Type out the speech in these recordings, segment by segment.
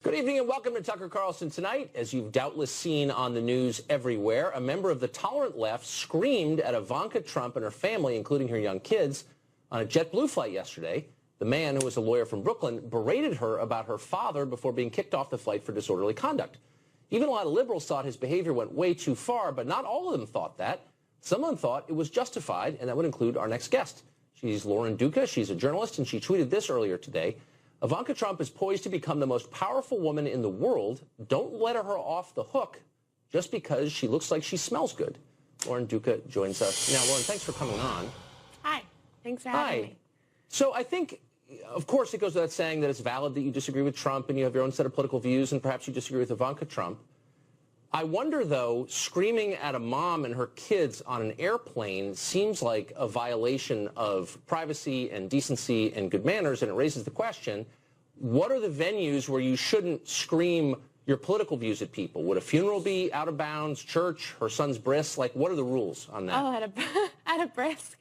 Good evening and welcome to Tucker Carlson Tonight. As you've doubtless seen on the news everywhere, a member of the tolerant left screamed at Ivanka Trump and her family, including her young kids, on a JetBlue flight yesterday. The man, who was a lawyer from Brooklyn, berated her about her father before being kicked off the flight for disorderly conduct. Even a lot of liberals thought his behavior went way too far, but not all of them thought that. Some of them thought it was justified, and that would include our next guest. She's Lauren Duca. She's a journalist, and she tweeted this earlier today. Ivanka Trump is poised to become the most powerful woman in the world. Don't let her off the hook just because she looks like she smells good. Lauren Duca joins us. Now, Lauren, thanks for coming on. Hi. Thanks for having me. So I think, of course, it goes without saying that it's valid that you disagree with Trump and you have your own set of political views and perhaps you disagree with Ivanka Trump. I wonder, though, screaming at a mom and her kids on an airplane seems like a violation of privacy and decency and good manners, and it raises the question, what are the venues where you shouldn't scream your political views at people? Would a funeral be out of bounds, church, her son's bris? Like, what are the rules on that? Oh, at a brisk.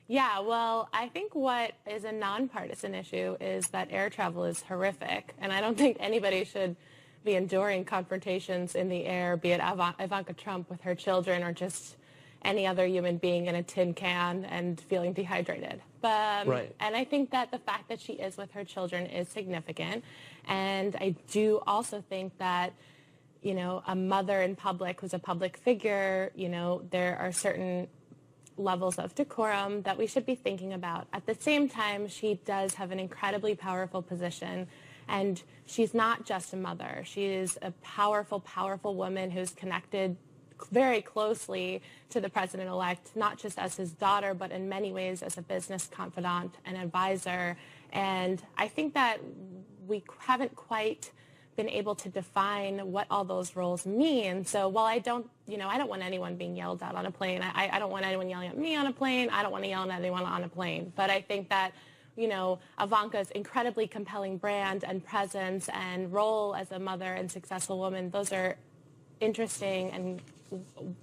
Yeah, well, I think what is a nonpartisan issue is that air travel is horrific, and I don't think anybody should be enduring confrontations in the air, be it Ivanka Trump with her children or just any other human being in a tin can and feeling dehydrated. Right. And I think that the fact that she is with her children is significant. And I do also think that, you know, a mother in public who's a public figure, you know, there are certain levels of decorum that we should be thinking about. At the same time, she does have an incredibly powerful position. And she's not just a mother. She is a powerful, powerful woman who's connected very closely to the president-elect, not just as his daughter, but in many ways as a business confidant and advisor. And I think that we haven't quite been able to define what all those roles mean. So while I don't want anyone being yelled at on a plane. I don't want anyone yelling at me on a plane. I don't want to yell at anyone on a plane. But I think that, you know, Ivanka's incredibly compelling brand and presence and role as a mother and successful woman, those are interesting and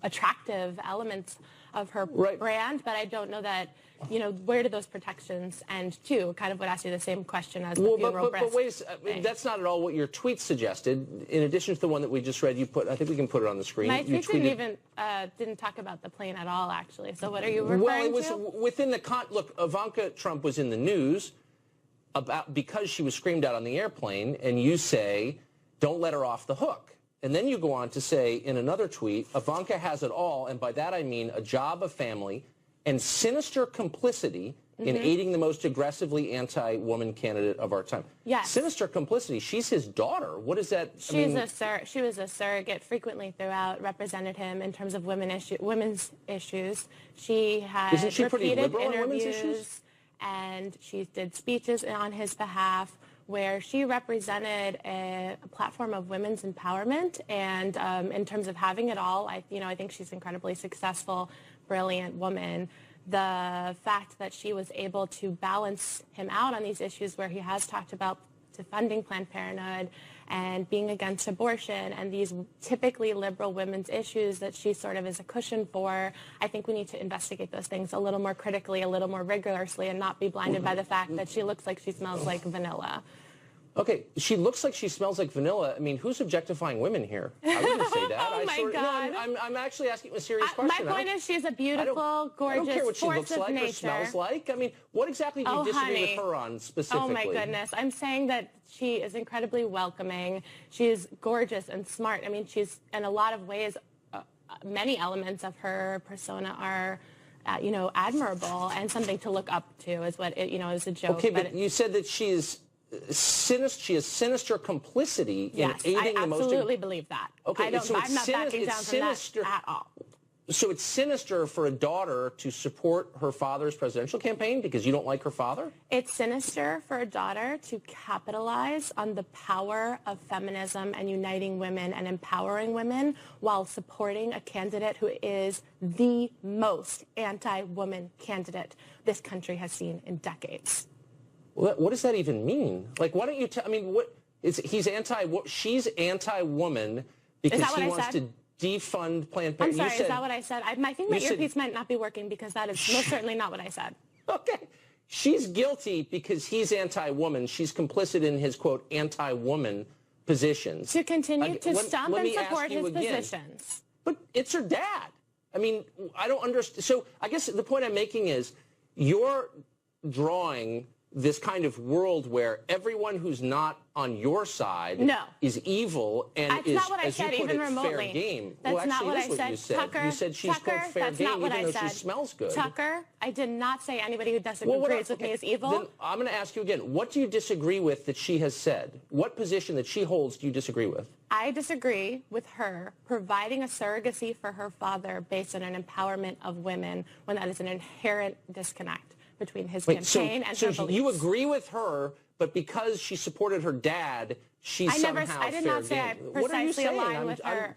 attractive elements of her brand, but I don't know that, you know, where do those protections end to? Kind of would ask you the same question as the funeral but wait, that's not at all what your tweet suggested. In addition to the one that we just read, you put, I think we can put it on the screen. My tweet didn't talk about the plane at all, actually. So what are you referring to? Well, it was within the look, Ivanka Trump was in the news because she was screamed at on the airplane, and you say, don't let her off the hook. And then you go on to say in another tweet, Ivanka has it all, and by that I mean a job, a family, and sinister complicity in aiding the most aggressively anti-woman candidate of our time. Yes. Sinister complicity. She's his daughter. What is that? She was a surrogate frequently throughout, represented him in terms of women's issues. She had Isn't she pretty repeated liberal on women's interviews, issues? and she did speeches on his behalf where she represented a platform of women's empowerment. And in terms of having it all, I think she's an incredibly successful, brilliant woman. The fact that she was able to balance him out on these issues where he has talked about defunding Planned Parenthood and being against abortion and these typically liberal women's issues that she sort of is a cushion for, I think we need to investigate those things a little more critically, a little more rigorously, and not be blinded by the fact that she looks like she smells like vanilla. Okay, she looks like she smells like vanilla. I mean, who's objectifying women here? I wouldn't say that. Oh, my God. No, I'm actually asking a serious question. My point is she's a beautiful, gorgeous force of nature. I don't care what she looks like or smells like. I mean, what exactly do you disagree with her on specifically? Oh, my goodness. I'm saying that she is incredibly welcoming. She's gorgeous and smart. I mean, she's, in a lot of ways, many elements of her persona are, admirable and something to look up to is what, is a joke. Okay, but you said that she has sinister complicity in aiding the most... Yes, I absolutely believe that. Okay, I'm not backing down from that at all. So it's sinister for a daughter to support her father's presidential campaign because you don't like her father? It's sinister for a daughter to capitalize on the power of feminism and uniting women and empowering women while supporting a candidate who is the most anti-woman candidate this country has seen in decades. What does that even mean? Like, why don't you tell... I mean, she's anti-woman because he wants to defund Planned Parenthood. I'm sorry, is that what I said? I think my earpiece might not be working because that is most certainly not what I said. Okay. She's guilty because he's anti-woman. She's complicit in his, quote, anti-woman positions. To continue to stump and support his positions. But it's her dad. I mean, I don't understand. So I guess the point I'm making is you're drawing this kind of world where everyone who's not on your side is evil and that's is, not what I as said, you put even it, remotely. fair game. That's well, actually, not what that's I what said. you said. Tucker, you said she's, Tucker, quote, fair that's game not what even I though said. she smells good. Tucker, I did not say anybody who disagrees with me is evil. Then I'm going to ask you again. What do you disagree with that she has said? What position that she holds do you disagree with? I disagree with her providing a surrogacy for her father based on an empowerment of women when that is an inherent disconnect between his campaign and her beliefs. You agree with her, but because she supported her dad, she's somehow fair game. I did not say I precisely align with her.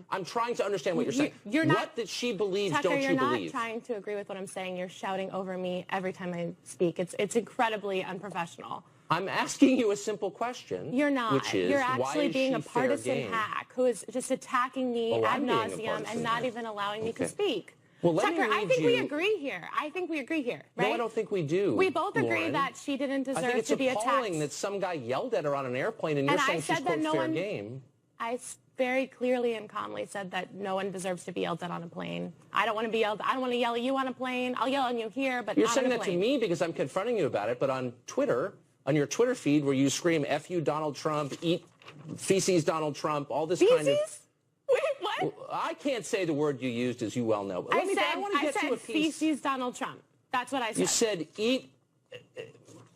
I'm trying to understand what you're saying. What that she believes, Tucker, don't you believe? you're not trying to agree with what I'm saying. You're shouting over me every time I speak. It's incredibly unprofessional. I'm asking you a simple question. You're not. Which is, you're actually being a partisan hack who is just attacking me ad nauseum and not even allowing me to speak. Well, Tucker, I think we agree here. Right? No, I don't think we do. We both agree Lauren. that she didn't deserve I think to be it's appalling attacked. that some guy yelled at her on an airplane, and you're saying she's quote fair game. I very clearly and calmly said that no one deserves to be yelled at on a plane. I don't want to be yelled. I don't want to yell at you on a plane. I'll yell at you here, but you're not saying on a that plane. to me because I'm confronting you about it. But on Twitter, on your Twitter feed, where you scream "F you, Donald Trump," "Eat feces, Donald Trump," all this kind of. Wait, what? Well, I can't say the word you used, as you well know. But I said feces, Donald Trump. That's what I said. You said eat,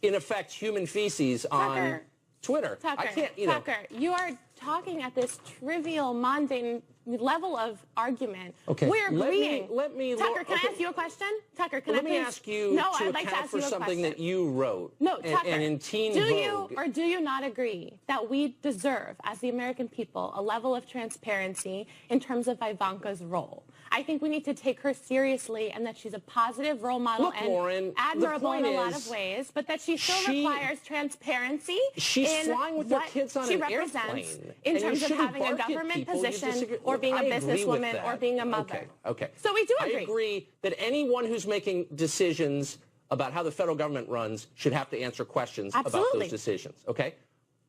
in effect, human feces on Twitter. Tucker, I can't, Tucker, you are talking at this trivial, mundane level of argument. Okay. We're agreeing. Tucker, can I ask you a question? Tucker, can I please? Let me ask you to account for something that you wrote. No, Tucker, and in Teen do Vogue. you or do you not agree that we deserve, as the American people, a level of transparency in terms of Ivanka's role? I think we need to take her seriously and that she's a positive role model and Lauren, admirable in a lot of ways, but that she still requires transparency in flying with her kids on she an represents airplane. in terms of having a government position or being a businesswoman or being a mother. Okay. So we do agree. I agree that anyone who's making decisions about how the federal government runs should have to answer questions about those decisions. Okay?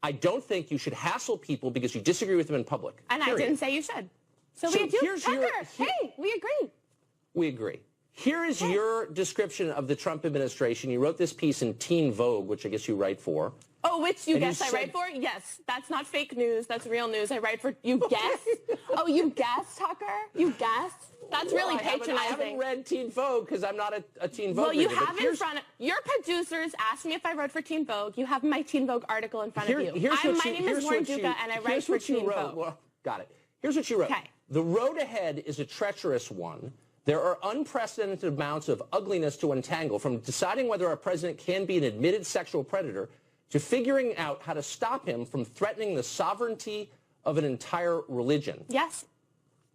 I don't think you should hassle people because you disagree with them in public. And I didn't say you should. So we do. Tucker, hey, we agree. We agree. Here is your description of the Trump administration. You wrote this piece in Teen Vogue, which I guess you write for. Oh, which you guess I write for? Yes. That's not fake news. That's real news. I write for, you guess? Oh, you guess, Tucker? You guess? That's really patronizing. I haven't read Teen Vogue because I'm not a Teen Vogue reader. Well, you have in front of, your producers asked me if I wrote for Teen Vogue. You have my Teen Vogue article in front of you. My name is Lauren Duca, and I write for Teen Vogue. Well, got it. Here's what you wrote. Okay. The road ahead is a treacherous one. There are unprecedented amounts of ugliness to untangle, from deciding whether our president can be an admitted sexual predator to figuring out how to stop him from threatening the sovereignty of an entire religion. Yes.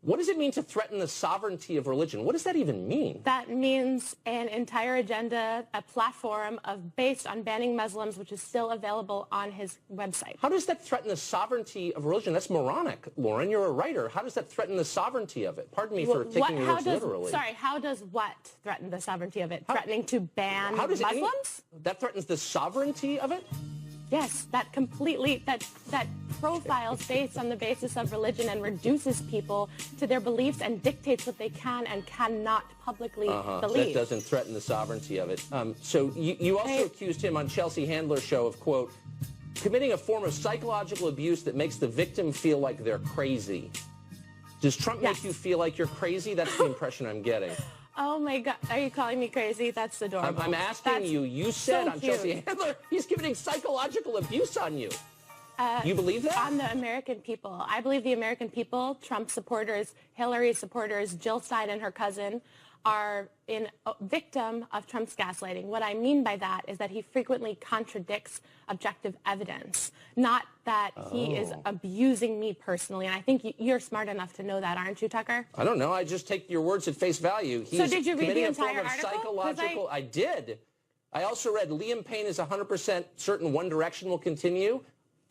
What does it mean to threaten the sovereignty of religion? What does that even mean? That means an entire agenda, a platform based on banning Muslims, which is still available on his website. How does that threaten the sovereignty of religion? That's moronic, Lauren. You're a writer. How does that threaten the sovereignty of it? Pardon me for taking your words literally. Sorry, how does what threaten the sovereignty of it? Threatening to ban Muslims? That threatens the sovereignty of it? Yes, that profiles based on the basis of religion and reduces people to their beliefs and dictates what they can and cannot publicly believe. That doesn't threaten the sovereignty of it. So you also accused him on Chelsea Handler's show of, quote, committing a form of psychological abuse that makes the victim feel like they're crazy. Does Trump make you feel like you're crazy? That's the impression I'm getting. Oh, my God. Are you calling me crazy? That's adorable. I'm asking you. You said on Chelsea Handler, he's committing psychological abuse on you. You believe that? On the American people. I believe the American people, Trump supporters, Hillary supporters, Jill Stein and her cousin, are a victim of Trump's gaslighting. What I mean by that is that he frequently contradicts objective evidence, not that he is abusing me personally. And I think you're smart enough to know that, aren't you, Tucker? I don't know. I just take your words at face value. So did you read the entire article? I did. I also read Liam Payne is 100% certain One Direction will continue.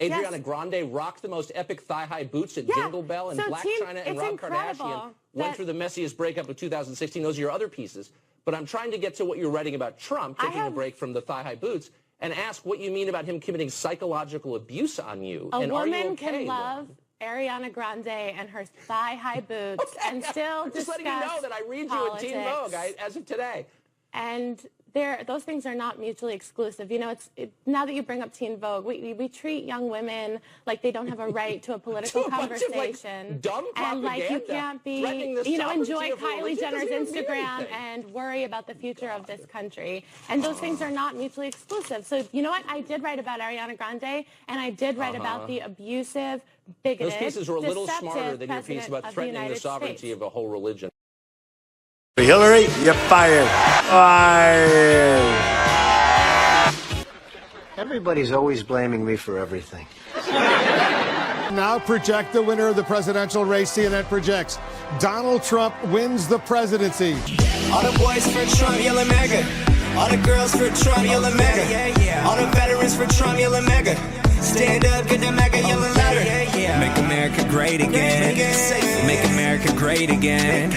Adriana Grande rocked the most epic thigh-high boots at Jingle Bell, and Black China and Rob Kardashian went through the messiest breakup of 2016. Those are your other pieces. but I'm trying to get to what you're writing about Trump, taking a break from the thigh-high boots, and ask what you mean about him committing psychological abuse on you. A and woman are you okay, can love Ariana Grande and her thigh-high boots and still I'm just letting you know that I read politics. you in Teen Vogue as of today. And those things are not mutually exclusive. You know, now that you bring up Teen Vogue, we treat young women like they don't have a right to a political conversation. Dumb and like you can't be, enjoy Kylie Jenner's Instagram and worry about the future of this country. And those things are not mutually exclusive. So you know what? I did write about Ariana Grande, and I did write about the abusive, bigoted, those pieces were a little smarter than your piece president about of threatening the sovereignty States. of a whole religion. Hillary, you're fired. Fired. Everybody's always blaming me for everything. Now project the winner of the presidential race. CNN projects Donald Trump wins the presidency. All the boys for Trump, yelling MAGA. All the girls for Trump, yelling MAGA. All the veterans for Trump, yelling MAGA. Stand up, get that MAGA, yelling louder. Make America great again. Make America great again.